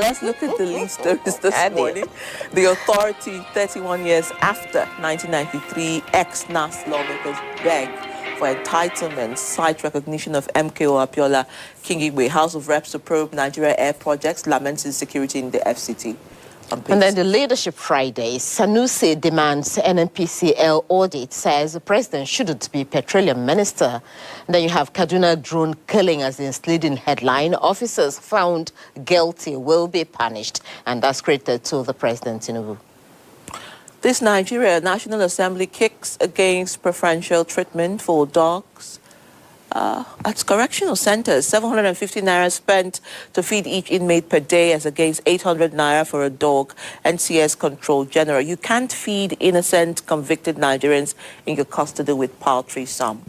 let's look at the lead stories this morning. The authority, 31 years after 1993, ex-NAS lawmakers beg for entitlement, cite recognition of MKO Abiola Kingigbe. House of Reps to probe Nigeria air projects, laments insecurity in the FCT. And then the Leadership Friday, Sanusi demands NNPCL audit, says the president shouldn't be petroleum minister. And then you have Kaduna drone killing as its leading headline. Officers found guilty will be punished. And that's credited to the president, Tinubu. This Nigeria National Assembly kicks against preferential treatment for dogs at correctional centers. 750 naira spent to feed each inmate per day as against 800 naira for a dog. NCS Control General. You can't feed innocent convicted Nigerians in your custody with paltry sum.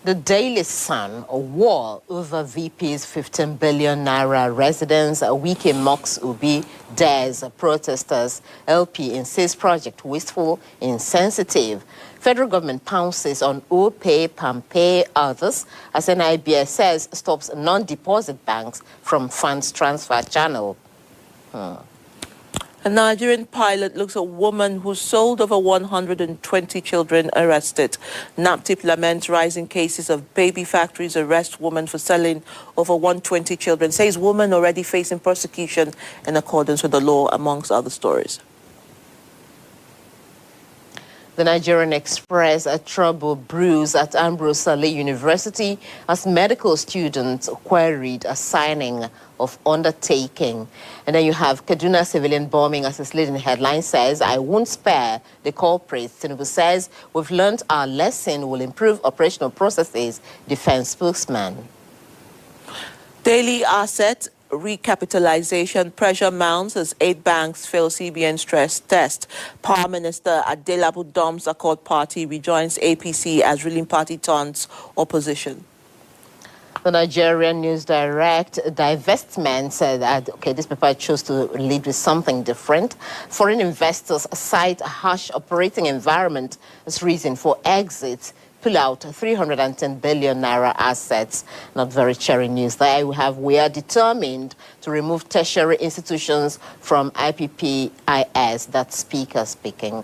The Daily Sun, a war over VP's 15 billion naira residence. Wike mocks Ubi, dares protesters. LP insists project wasteful, insensitive. Federal government pounces on OPay, PAMPay, others, as NIBS says stops non-deposit banks from funds transfer channel. A Nigerian pilot looks at woman who sold over 120 children arrested. NAPTIP laments rising cases of baby factories, arrest woman for selling over 120 children. Says woman already facing persecution in accordance with the law, amongst other stories. The Nigerian Express, a trouble brews at Ambrose Saleh University as medical students queried a signing of undertaking. And then you have Kaduna civilian bombing as its leading headline says, I won't spare the culprits. Tinubu says, we've learned our lesson, will improve operational processes, defense spokesman. Daily asset recapitalization pressure mounts as 8 banks fail CBN stress test. Power Minister Adelabu Dom's Accord Party rejoins APC as ruling party turns opposition. The Nigerian News Direct divestment said that, okay, this paper chose to lead with something different. Foreign investors cite a harsh operating environment as reason for exit. Pull out 310 billion naira assets. Not very cheery news there. We are determined to remove tertiary institutions from IPPIS. That's Speaker speaking.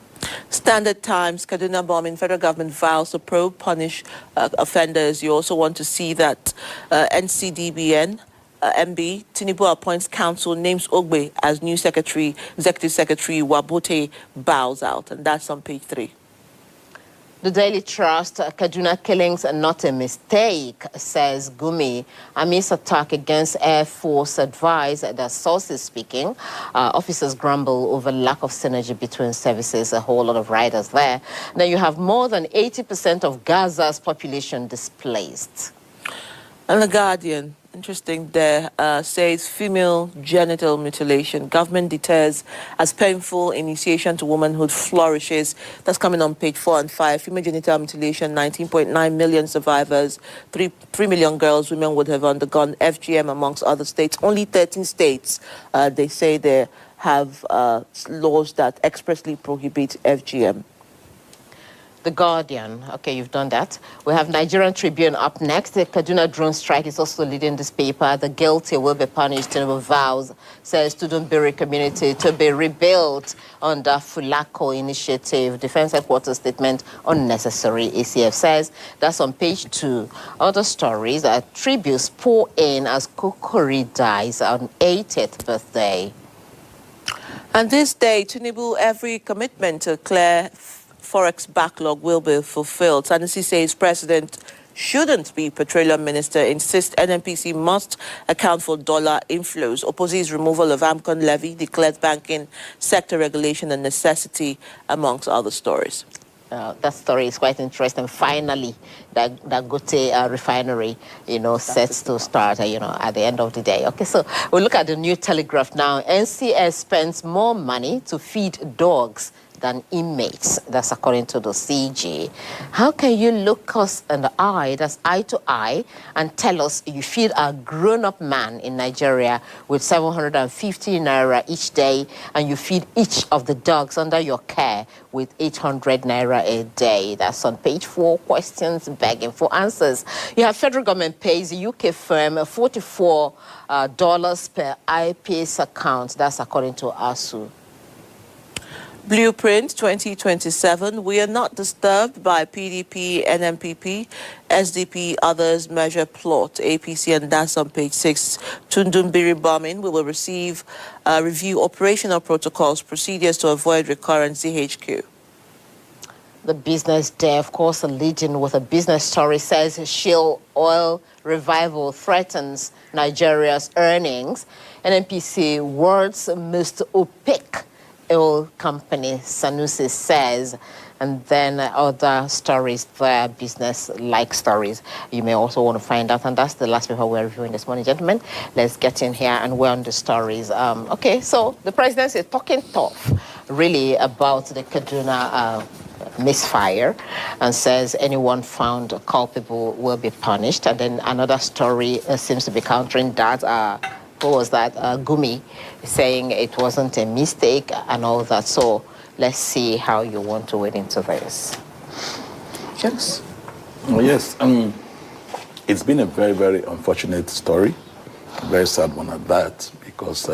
Standard Times, Kaduna bombing, federal government vows to probe, punish offenders. You also want to see that NCDBN, MB, Tinubu appoints council, names Ogbe as new secretary, executive secretary, Wabote bows out. And that's on page 3. The Daily Trust, Kaduna killings are not a mistake, says Gumi. Amidst attack against Air Force advice, that sources speaking. Officers grumble over lack of synergy between services, a whole lot of riders there. Now you have more than 80% of Gaza's population displaced. And The Guardian, interesting there, says female genital mutilation. Government deters as painful initiation to womanhood flourishes. That's coming on page 4 and 5. Female genital mutilation, 19.9 million survivors. 3 million girls, women would have undergone FGM amongst other states. Only 13 states, they say they have laws that expressly prohibit FGM. The Guardian, okay, you've done that. We have Nigerian Tribune up next. The Kaduna drone strike is also leading this paper. The guilty will be punished. Tinubu vows, says student bureau community to be rebuilt under Fulako initiative. Defense headquarters statement unnecessary, ACF says. That's on page 2. Other stories are tributes pour in as Kokori dies on 80th birthday. And this day, Tinubu, every commitment to clear Forex backlog will be fulfilled. Sanusi says president shouldn't be petroleum minister, insists NNPC must account for dollar inflows, opposes removal of AMCON levy, declares banking sector regulation a necessity, amongst other stories. That story is quite interesting. Finally, that Dangote refinery, sets to start, at the end of the day. Okay, so we'll look at the New Telegraph now. NCS spends more money to feed dogs than inmates. That's according to the CG. How can you look us in the eye, that's eye to eye, and tell us you feed a grown-up man in Nigeria with 750 naira each day, and you feed each of the dogs under your care with 800 naira a day? That's on page 4, questions begging for answers. You have federal government pays UK firm $44 per IPS account. That's according to ASU. Blueprint 2027, we are not disturbed by PDP, NMPP, SDP, others measure plot, APC, and that's on page 6. Tundumbiri bombing, we will review operational protocols, procedures to avoid recurrent CHQ. The business day, of course, leading with a business story, says shale oil revival threatens Nigeria's earnings. NNPC world's most opaque oil company, Sanusi says. And then other stories, business-like stories, you may also want to find out. And that's the last paper we're reviewing this morning, gentlemen. Let's get in here and we're on the stories. Okay, so the president is talking tough, really, about the Kaduna misfire, and says anyone found culpable will be punished. And then another story seems to be countering that. What was that? Gumi saying it wasn't a mistake and all that. So let's see how you want to wade into this. Yes. Well, yes. It's been a very, very unfortunate story. Very sad one at that, because,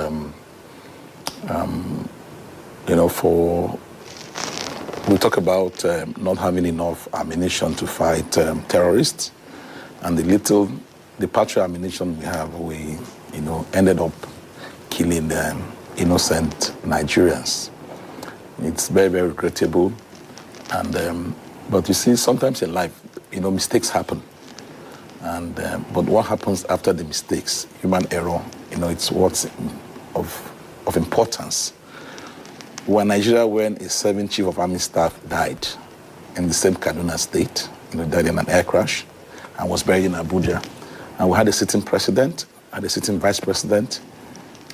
we talk about not having enough ammunition to fight terrorists, and the patch ammunition we have, we ended up killing innocent Nigerians. It's very, very regrettable, and but you see, sometimes in life, mistakes happen, and but what happens after the mistakes? Human error. It's what's of importance. When Nigeria, when a 7th chief of army staff died in the same Kaduna state, died in an air crash, and was buried in Abuja, and we had a sitting president, and a sitting vice president.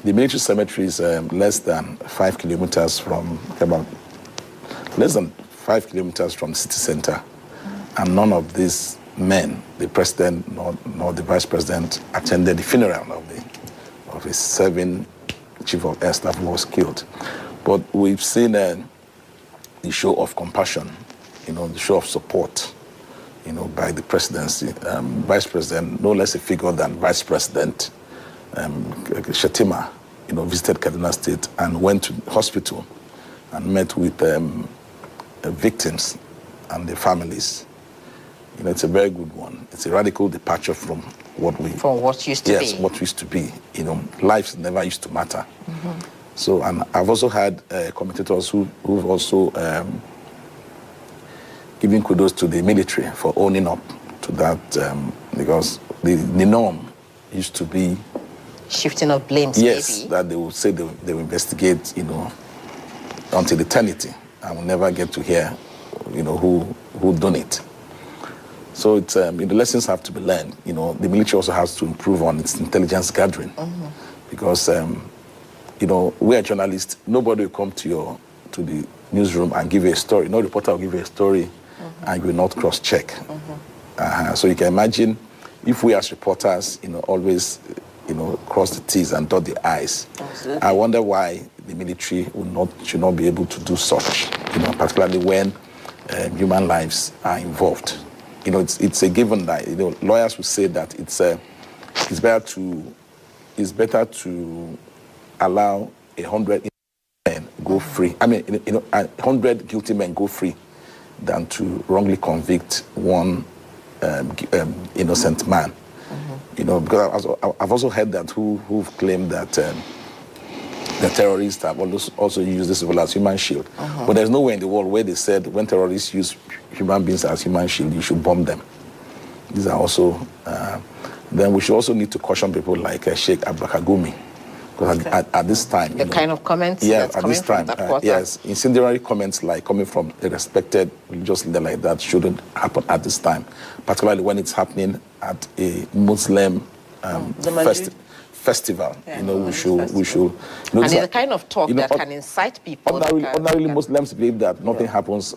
The military cemetery is less than 5 kilometers from the city center, and none of these men, the president nor the vice president, attended the funeral of his 7th chief of air staff who was killed. But we've seen the show of compassion, the show of support, by the presidency. Vice President, no less a figure than Vice President Shetima, visited Kaduna State and went to the hospital and met with victims and their families. It's a very good one. It's a radical departure from what used to be. Yes, what used to be. Lives never used to matter. Mm-hmm. So, and I've also had commentators who've also given kudos to the military for owning up to that, because the norm used to be shifting of blames. Yes, maybe. That they will say they will investigate, until eternity, and we'll never get to hear, who done it. So it's the lessons have to be learned. The military also has to improve on its intelligence gathering, mm-hmm. because. We are journalists. Nobody will come to the newsroom and give you a story. No reporter will give you a story, mm-hmm. and you will not cross-check. Mm-hmm. So you can imagine if we as reporters, always, cross the T's and dot the I's. Absolutely. I wonder why the military should not be able to do such, particularly when human lives are involved. It's a given that, lawyers will say that it's better to allow 100 men go free. 100 guilty men go free than to wrongly convict one innocent man. Mm-hmm. Because I've also heard that who've claimed that the terrorists have also used this as human shield. Mm-hmm. But there's nowhere in the world where they said when terrorists use human beings as human shield, you should bomb them. These are also. Then we should also need to caution people like Sheikh Abakagumi. Because at this time, the kind of comments, at this time, yes, incendiary comments coming from a respected religious leader like that shouldn't happen at this time, particularly when it's happening at a Muslim festival. Yeah, we should. festival. And it's the kind of talk that can incite people. Ordinarily, Muslims believe that nothing happens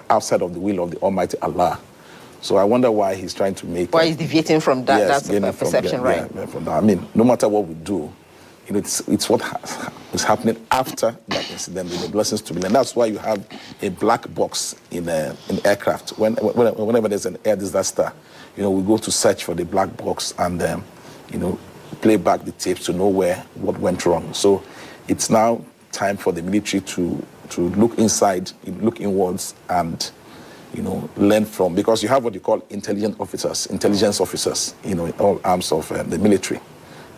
outside of the will of the Almighty Allah. So I wonder why he's trying to make. Why he's deviating from that? Yes, that's a perception, right? Yeah, from that. I mean, no matter what we do, it's what is happening after that incident with the blessings to be. And that's why you have a black box in aircraft. Whenever there's an air disaster, we go to search for the black box and play back the tapes to know what went wrong. So it's now time for the military to look inside, look inwards, and learn from, because you have what you call intelligence officers, in all arms of the military,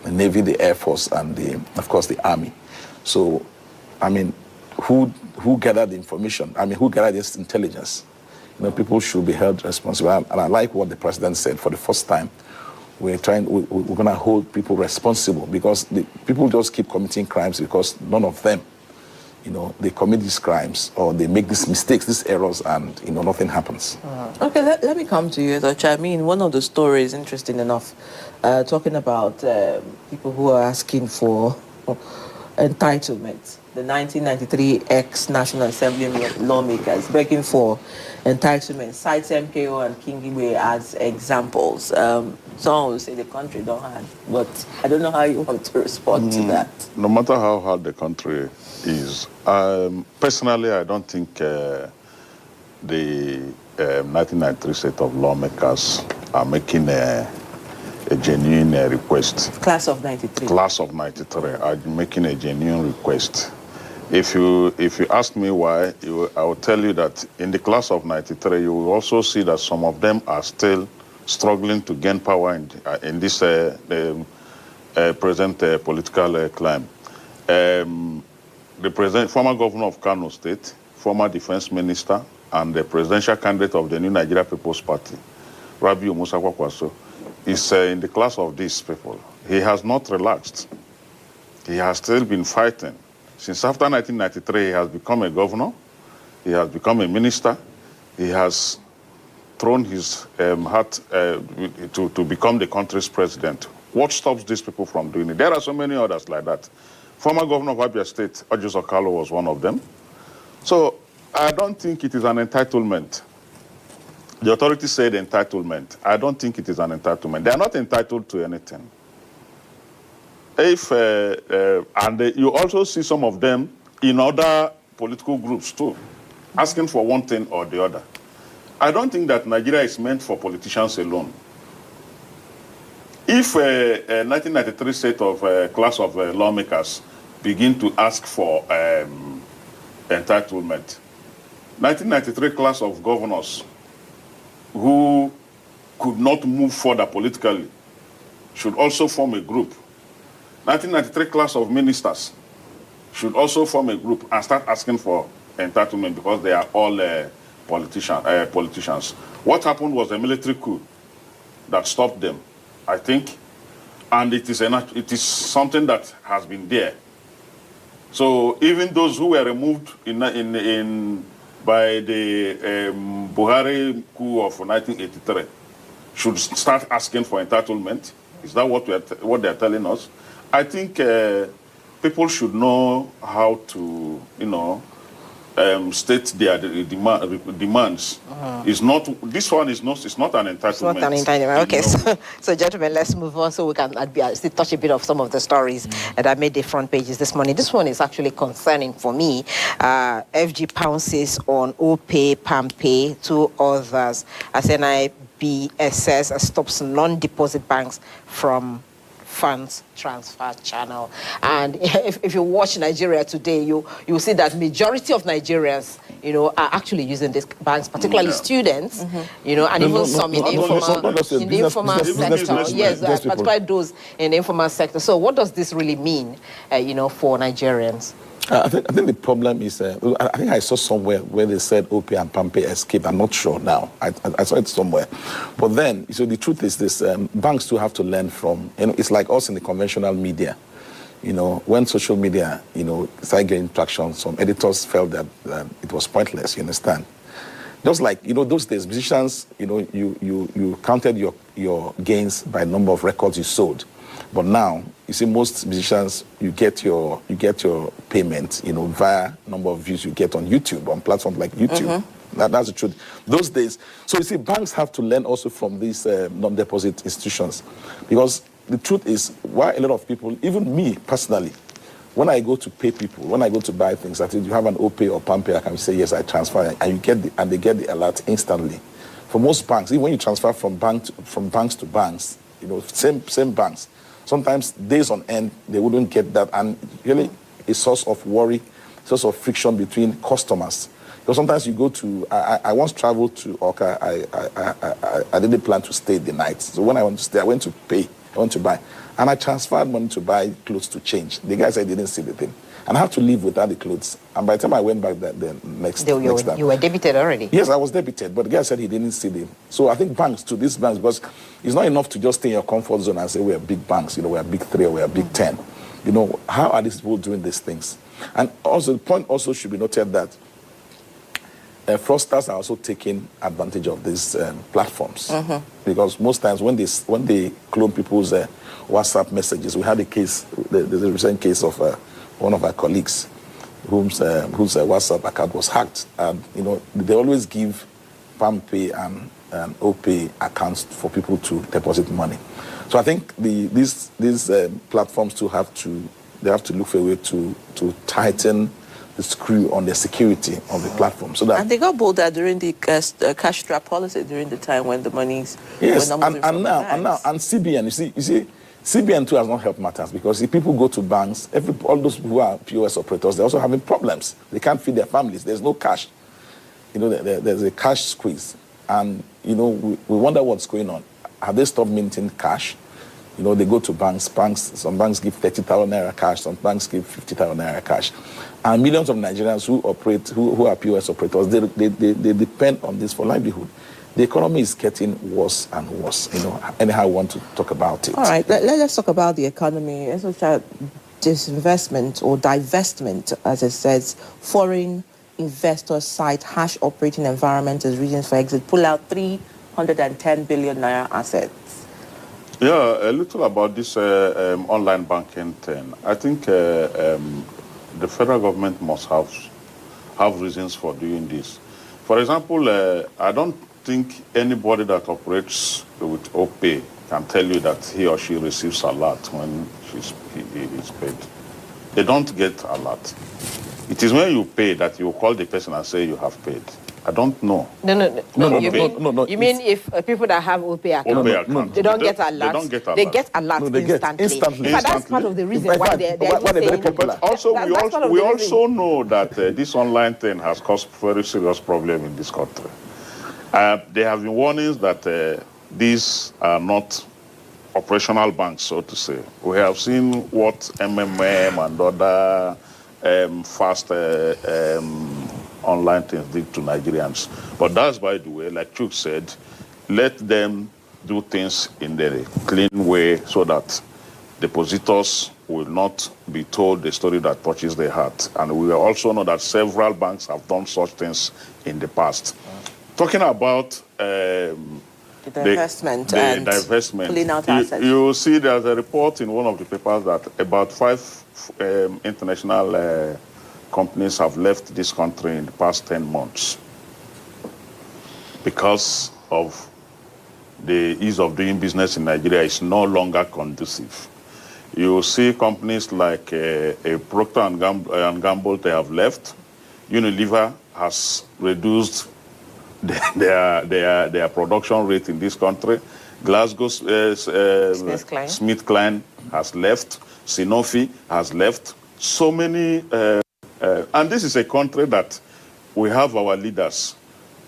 the Navy, the Air Force, and of course the Army. So, I mean, who gathered the information? I mean, who gathered this intelligence? People should be held responsible. And I like what the president said. For the first time, we're going to hold people responsible, because people just keep committing crimes because none of them, they commit these crimes or they make these mistakes, these errors, and nothing happens. Okay, let me come to you, Dr. I mean, one of the stories, interesting enough, talking about people who are asking for entitlement. The 1993 ex-National Assembly lawmakers begging for entitlement, cites MKO and Kingibe as examples. Some will say the country don't have, but I don't know how you want to respond to that. No matter how hard the country is, personally, I don't think the 1993 set of lawmakers are making a genuine request. Class of 93. Class of 93 are making a genuine request. If you ask me why, I will tell you that in the class of 93, you will also see that some of them are still struggling to gain power in this present political climb. The former governor of Kano State, former defense minister, and the presidential candidate of the New Nigeria People's Party, Rabiu Musa Kwakwaso, is in the class of these people. He has not relaxed. He has still been fighting. Since after 1993, he has become a governor, he has become a minister, he has thrown his hat to become the country's president. What stops these people from doing it? There are so many others like that. Former governor of Abia State, Ojus Okalo, was one of them. So I don't think it is an entitlement. The authorities said entitlement. I don't think it is an entitlement. They are not entitled to anything. You also see some of them in other political groups too, asking for one thing or the other. I don't think that Nigeria is meant for politicians alone. If a 1993 set of class of lawmakers begin to ask for entitlement, 1993 class of governors who could not move further politically should also form a group. 1993 class of ministers should also form a group and start asking for entitlement, because they are all politicians. What happened was a military coup that stopped them, I think, and it is something that has been there. So even those who were removed by the Buhari coup of 1983 should start asking for entitlement. Is that what they're telling us? I think people should know how to, state their demands. It's not. This one is not. It's not an entitlement. It's not an entitlement. Okay, so gentlemen, let's move on so we can still touch a bit of some of the stories that made the front pages this morning. This one is actually concerning for me. FG pounces on OPay, PAMPay, two others as NIBSS stops non-deposit banks from funds transfer channel. And if you watch Nigeria today, you see that majority of Nigerians, are actually using these banks, particularly students, and even some in the informal sector. Yes, particularly those in the informal sector. So what does this really mean, for Nigerians? I think the problem is, I think I saw somewhere where they said OPay and PAMPay escaped. I'm not sure now. I saw it somewhere. But then, so the truth is this, banks too have to learn from, it's like us in the conventional media. When social media, started getting traction, some editors felt that it was pointless, you understand? Just like, those days, musicians, you counted your gains by number of records you sold. But now, you see, most musicians, you get your payment, via number of views you get on YouTube, on platforms like YouTube. That's the truth. Those days, so you see, banks have to learn also from these non-deposit institutions, because the truth is, why a lot of people, even me personally, when I go to pay people, when I go to buy things, I think you have an OPay or PalmPay, I can say yes, I transfer, and they get the alert instantly. For most banks, even when you transfer from banks to banks, same banks, sometimes days on end they wouldn't get that, and really a source of worry, source of friction between customers. Because sometimes you go to, I once traveled to Oka, I didn't plan to stay the night. So when I went to stay, I went to pay, I went to buy. And I transferred money to buy clothes to change. The guy said he didn't see the thing. And I had to leave without the clothes. And by the time I went back the next time. You were debited already? Yes, I was debited. But the guy said he didn't see them. So I think these banks, because it's not enough to just stay in your comfort zone and say we're big banks, we're big 3 or we're big 10. How are these people doing these things? And also, the point also should be noted that fraudsters are also taking advantage of these platforms, because most times when they clone people's WhatsApp messages, we had a case, there's a recent case of one of our colleagues whose WhatsApp account was hacked, and they always give PalmPay and OPay accounts for people to deposit money. So I think these platforms too have to look for a way to tighten the screw on the security of the platform, so that. And they got bolder during the cash trap policy during the time when the monies. Yes, and now CBN. You see, CBN too has not helped matters, because if people go to banks, all those who are POS operators, they're also having problems. They can't feed their families. There's no cash. There's a cash squeeze, and we wonder what's going on. Have they stopped minting cash? They go to banks. Some banks give 30,000 naira cash. Some banks give 50,000 naira cash. And millions of Nigerians who are POS operators, they depend on this for livelihood. The economy is getting worse and worse. Anyhow, I want to talk about it. All right, let's talk about the economy. Let's look at disinvestment or divestment, as it says. Foreign investors cite harsh operating environment as reasons for exit. Pull out 310 billion naira assets. Yeah, a little about this online banking thing. I think the federal government must have reasons for doing this. For example, I don't think anybody that operates with OPay can tell you that he or she receives a lot when he is paid. They don't get a lot. It is when you pay that you call the person and say you have paid. I don't know. No. You mean if people that have OPay account, they don't get a lot. They get a lot instantly. But that's part of the reason why they're very popular. Also, we also know that this online thing has caused very serious problem in this country. There have been warnings that these are not operational banks, so to say. We have seen what MMM and other fast online things did to Nigerians. But that's, by the way, like Chuk said, let them do things in the clean way so that depositors will not be told the story that touches their heart. And we also know that several banks have done such things in the past. Talking about the divestment, pulling out assets. You see there's a report in one of the papers that about 5 international companies have left this country in the past 10 months because of the ease of doing business in Nigeria is no longer conducive. You see companies like Procter & Gamble, they have left. Unilever has reduced their production rate in this country. Glasgow SmithKline has left. Sanofi has left. So many. And this is a country that we have our leaders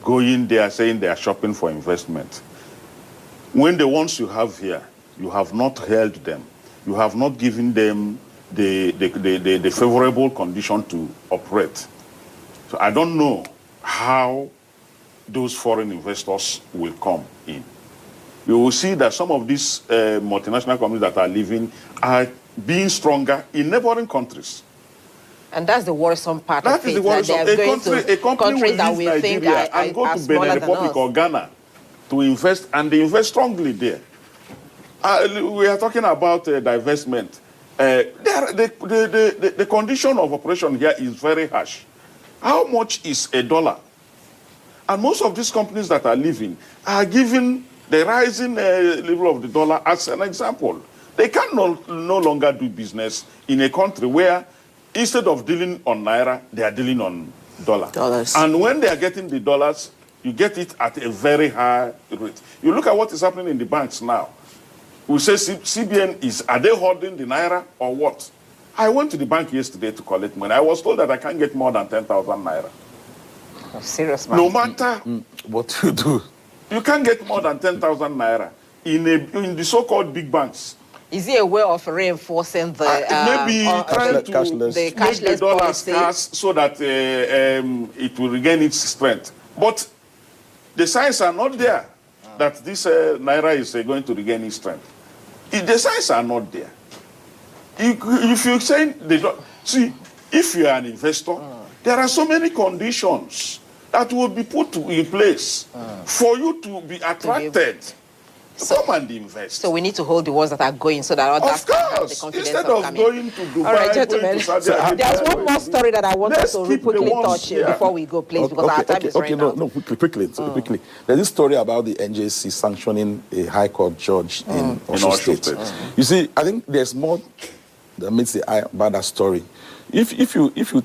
going there saying they are shopping for investment. When the ones you have here, you have not held them. You have not given them the favorable condition to operate. So I don't know how those foreign investors will come in. You will see that some of these multinational companies that are leaving are being stronger in neighboring countries. And that's the worrisome part of it. That is the worrisome. A company will leave Nigeria and go to Benin Republic or Ghana to invest, and they invest strongly there. We are talking about divestment. The condition of operation here is very harsh. How much is $1? And most of these companies that are leaving are given the rising level of the dollar as an example. They can no longer do business in a country where instead of dealing on naira, they are dealing on dollars. And when they are getting the dollars, you get it at a very high rate. You look at what is happening in the banks now. We say CBN are they holding the naira or what? I went to the bank yesterday to collect money. I was told that I can't get more than 10,000 naira. Oh, serious, man. No matter what you do. You can't get more than 10,000 naira in the so-called big banks. Is it a way of reinforcing the maybe trying to the make the dollar scarce so that it will regain its strength? But the signs are not there that this naira is going to regain its strength. The signs are not there. If you're saying they don't see, if you are an investor, there are so many conditions that will be put in place for you to be attracted. Come and invest. So we need to hold the ones that are going so that others can have the confidence instead of coming. going to Dubai, all right, gentlemen. There's one more story that I want us to quickly touch before we go, please, because our time is running out. No, quickly. There's this story about the NJC sanctioning a High Court judge in Osun State. You see, I think there's more that meets the eye about that story. If you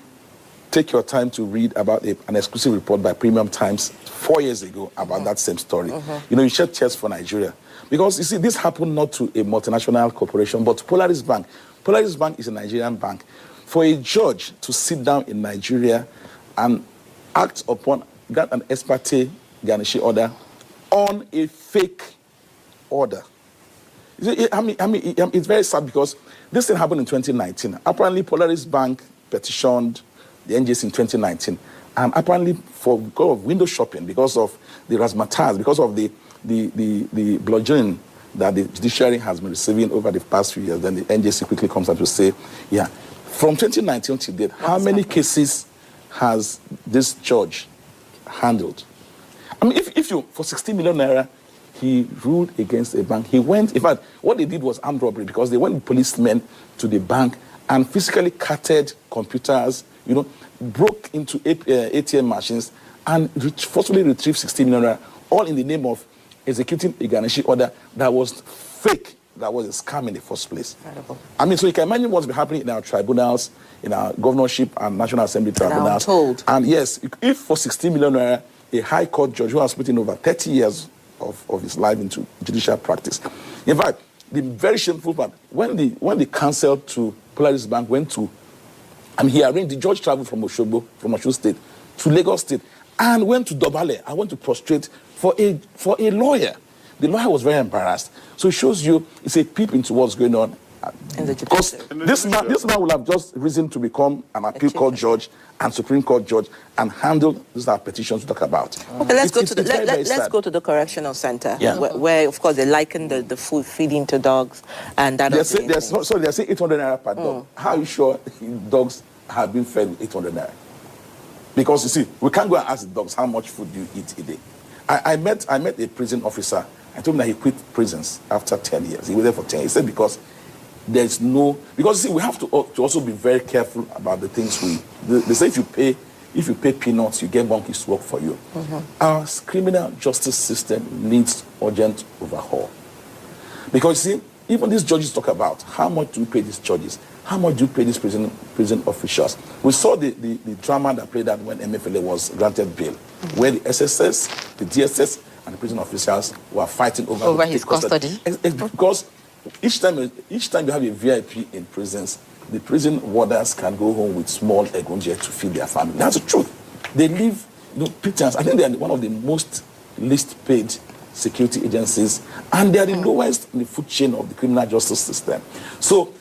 take your time to read about an exclusive report by Premium Times 4 years ago about that same story, you shed tears for Nigeria. Because, you see, this happened not to a multinational corporation, but to Polaris Bank. Polaris Bank is a Nigerian bank. For a judge to sit down in Nigeria and act upon, grant an ex parte garnishee order on a fake order. It's very sad because this thing happened in 2019. Apparently, Polaris Bank petitioned the NJC in 2019, and apparently because of window shopping, because of the razzmatazz, because of the bludgeoning that the judiciary has been receiving over the past few years, then the NJC quickly comes out to say, yeah, from 2019 to date, how many cases has this judge handled? I mean, if you, for 60 million naira, he ruled against a bank. He went, in fact, what they did was armed robbery because they went with policemen to the bank and physically carted computers, broke into ATM machines and forcibly retrieved 60 million, all in the name of executing a garnishee order that was fake, that was a scam in the first place. Incredible. I mean, so you can imagine what's been happening in our tribunals, in our governorship and National Assembly tribunals. And yes, if for 60 million naira, a High Court judge who has put in over 30 years of his life into judicial practice. In fact, the very shameful part, when the counsel to Polaris Bank went to, he arranged, the judge traveled from Osun State to Lagos State and went to Dobale. I went to prostrate for a lawyer. The lawyer was very embarrassed. So it shows you, it's a peep into what's going on. Because this man will have just risen to become an appeal court judge and Supreme Court judge and handle these are petitions to talk about. Okay, let's go to the correctional center, where of course they liken the food feeding to dogs and that. They're saying 800 naira per dog. How are you sure dogs have been fed with 800 naira? Because you see, we can't go and ask the dogs how much food you eat a day. I met a prison officer. I told him that he quit prisons after 10 years. He was there for 10 years. He said because there's no, because you see, we have to also be very careful about the things they say if you pay peanuts, you get monkeys to work for you. Our criminal justice system needs urgent overhaul. Because you see, even these judges talk about how much do we pay these judges? How much do you pay these prison officials? We saw the drama that played out when MFLA was granted bail, where the SSS, the DSS, and the prison officials were fighting over his custody. Because each time you have a VIP in prisons, the prison warders can go home with small egunje to feed their family. That's the truth. They live, pittance. I think they are one of the most least paid security agencies, and they are the lowest in the food chain of the criminal justice system. So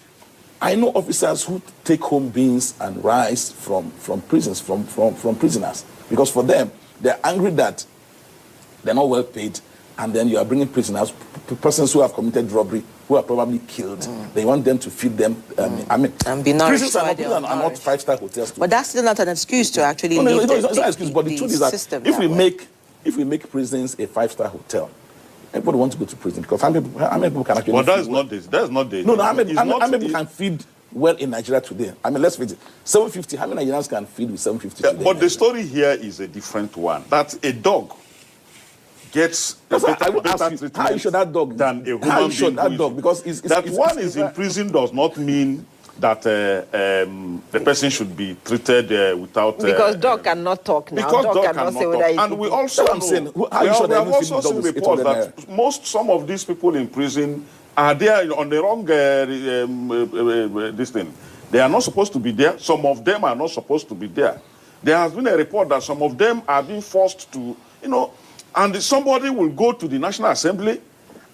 I know officers who take home beans and rice from prisons, from prisoners, because for them, they're angry that they're not well paid, and then you are bringing prisoners, persons who have committed robbery, who are probably killed. They want them to feed them. And be nourished. Prisons are not 5-star hotels. But that's still not an excuse to actually leave. No, it's not an excuse. But the truth is that if we make prisons a 5-star hotel, Everybody wants to go to prison because how many people can actually? But that's not the. That's not the. No, how many people can feed well in Nigeria today? I mean, let's face it. 750. How many Nigerians can feed with 750 today? But the story here is a different one. That a dog gets a better treatment how you sure that dog than a human how you sure being that who dog is- because one is in prison does not mean that the person should be treated without. Because dog cannot talk now. Because Dog cannot say whether talk. And we also That's what I'm know, saying. How you sure we that have even also feeding seen dogs is reports 800 that some of these people in prison are there on the wrong this thing. They are not supposed to be there. Some of them are not supposed to be there. There has been a report that some of them are being forced to, and somebody will go to the National Assembly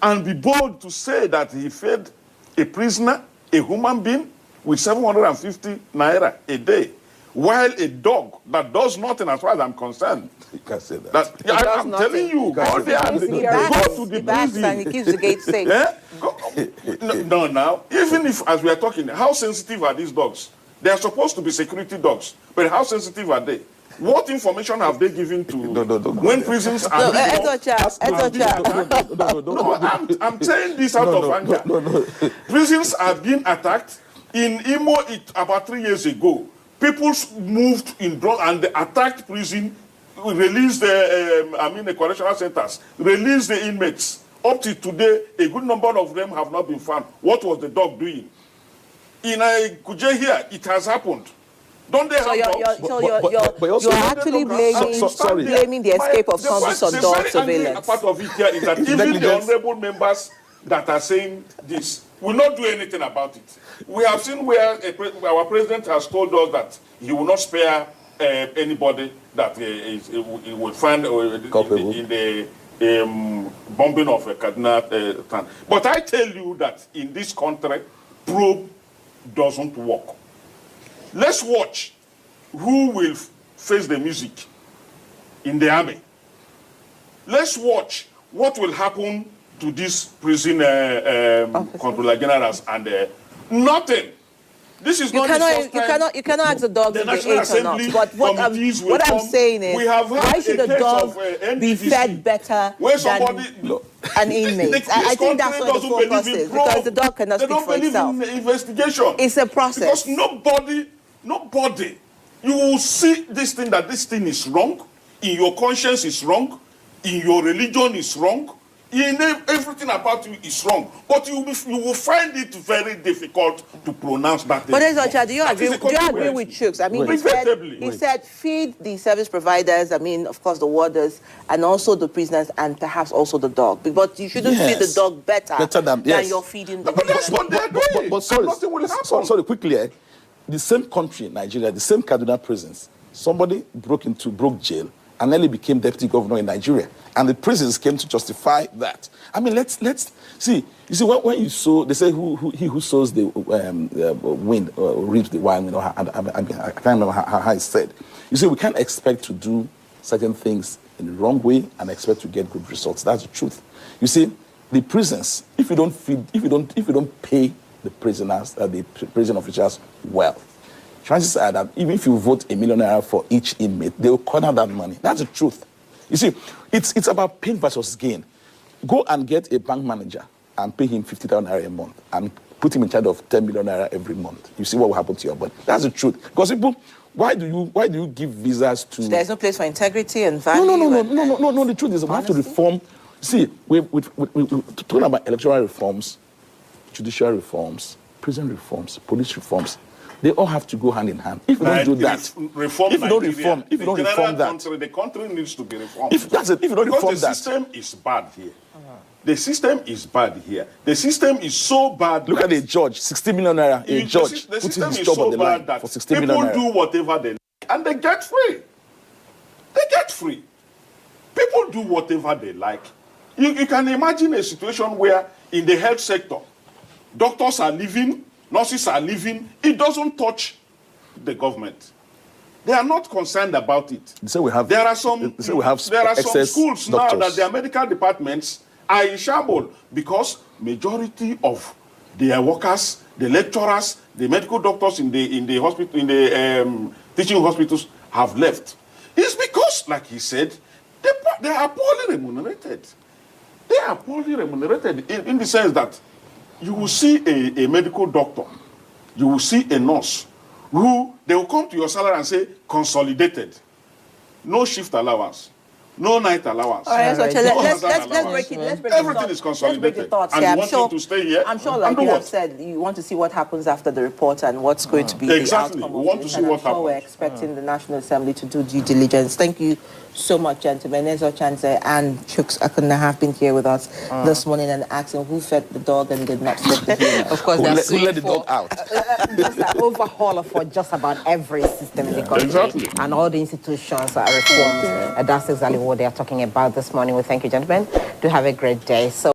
and be bold to say that he fed a prisoner, a human being, with 750 naira a day, while a dog that does nothing, as far as I'm concerned. You can say that. I'm telling you, go there, go to the prison. And he keeps the gate safe. No, now, even if, as we are talking, how sensitive are these dogs? They are supposed to be security dogs, but how sensitive are they? What information have they given to when prisons are... I'm saying this out of anger. Prisons are being attacked. In Imo, about 3 years ago, people moved in drug and they attacked prison, released the correctional centers, released the inmates. Up to today, a good number of them have not been found. What was the dog doing? In Kuje here, it has happened. Don't they have dogs? You're actually blaming the escape of convicts on dog surveillance. Part of it here is that even the honorable members that are saying this will not do anything about it. We have seen where our president has told us that he will not spare anybody that he will find in the bombing of Kaduna town. But I tell you that in this country, probe doesn't work. Let's watch who will face the music in the army. Let's watch what will happen to these prison controller generals and nothing. This is not the first time. You cannot ask the dogs if they ate or not. But what I'm saying is, why should a dog be fed better than an inmate? I think that's what the focus is, because the dog cannot speak for itself. They don't believe in investigation. It's a process. Because nobody, you will see this thing, that this thing is wrong, in your conscience is wrong, in your religion is wrong, everything about you is wrong, but you will find it very difficult to pronounce that. But do you agree with Chooks? I mean, he said feed the service providers, I mean, of course, the warders, and also the prisoners, and perhaps also the dog. But you shouldn't feed the dog better than you're feeding the But that's what they're doing. But sorry, nothing will happen. Sorry, quickly, the same country, Nigeria, the same Kaduna prisons, somebody broke jail and nearly became deputy governor in Nigeria. And the prisons came to justify that. I mean, let's see. You see, when you sow, they say he who sows the wind reaps the wind. I can't remember how it's said. You see, we can't expect to do certain things in the wrong way and expect to get good results. That's the truth. You see, the prisons, if you don't pay the prisoners, the prison officials well, chances are that even if you vote $1 million for each inmate, they will corner that money. That's the truth. You see, it's about pain versus gain. Go and get a bank manager and pay him 50,000 naira a month and put him in charge of 10 million naira every month. You see what will happen to your body. That's the truth. Because people, why do you give visas to? There's no place for integrity and value. No. The truth is, we have to reform. See, we're talking about electoral reforms, judicial reforms, prison reforms, police reforms. They all have to go hand in hand. If you don't do that, if you don't reform that, the country needs to be reformed. If you don't reform that, the system is bad here. The system is bad here. The system is so bad. Look at a judge, 60 million naira. A judge puts his job on the line for 60 million naira. People do whatever they like, and they get free. They get free. People do whatever they like. You can imagine a situation where in the health sector, doctors are leaving, nurses are leaving. It doesn't touch the government. They are not concerned about it. There are some schools now that their medical departments are in shambles because majority of their workers, the lecturers, the medical doctors in the hospital, in the teaching hospitals have left. It's because, like he said, they are poorly remunerated. They are poorly remunerated in the sense that you will see a medical doctor, you will see a nurse, who they will come to your salary and say, consolidated, no shift allowance, no night allowance. All right, so no let's allowance. break it. Let's break Everything it. is consolidated. Let's break the thoughts and here. you want him to stay here? I'm sure, like do you what? have said, you want to see what happens after the report and what's going to be Exactly. the outcome We of want this. to see And what I'm sure we're happens. expecting the National Assembly to do due diligence. Thank you so much, gentlemen. Ezo Chanze and Chuks Akuna have been here with us this morning and asking who fed the dog and did not feed the dog. Of course, Who they're let suing the for- dog out? Just an overhaul for just about every system in the country. Exactly. And all the institutions are reformed. That's exactly what they are talking about this morning. We thank you, gentlemen. Do have a great day. So